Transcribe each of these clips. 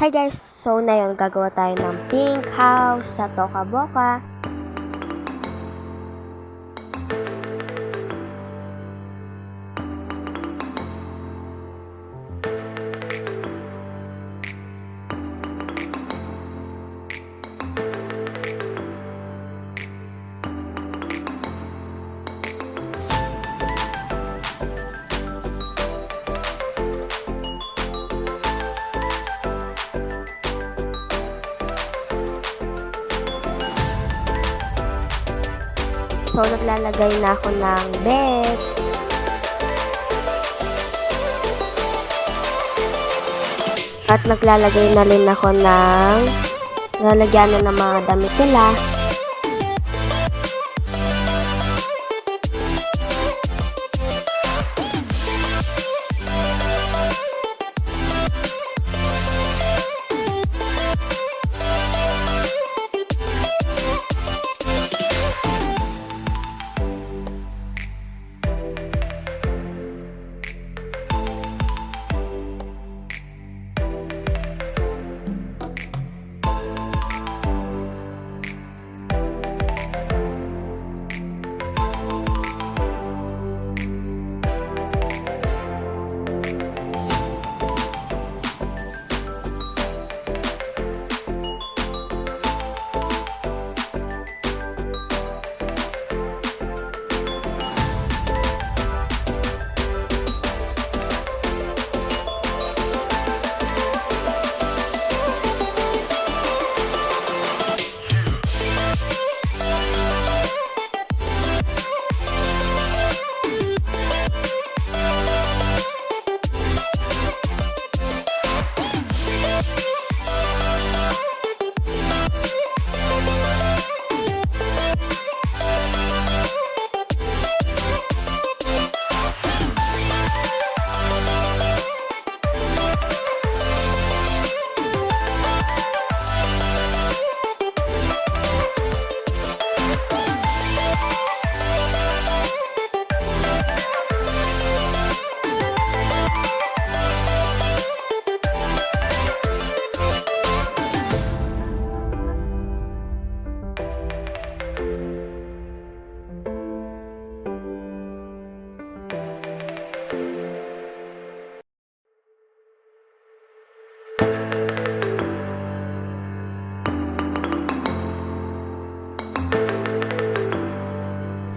Hi guys! So ngayon gagawa tayo ng pink house sa tocaboca. So, naglalagay na ako ng bed. At naglalagay na rin ako ng lalagyan ng mga damit nila.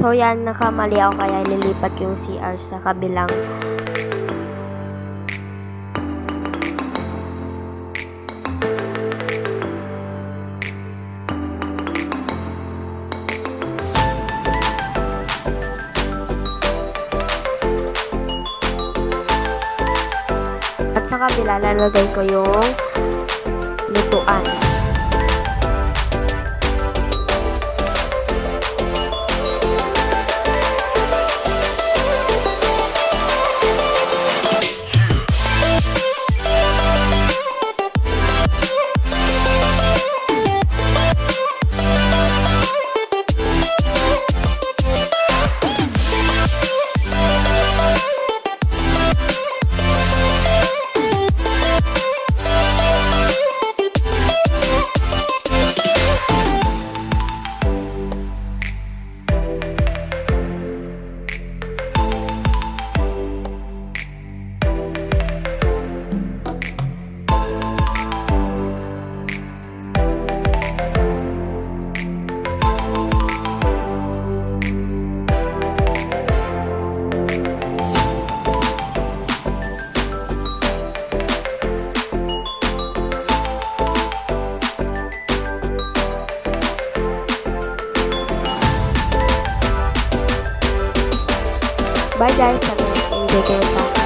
So yan, nakamali ako kaya lilipat yung CR sa kabilang at sa kabila lalagay ko yung lutuan. Bye guys! Sana enjoy kayo sa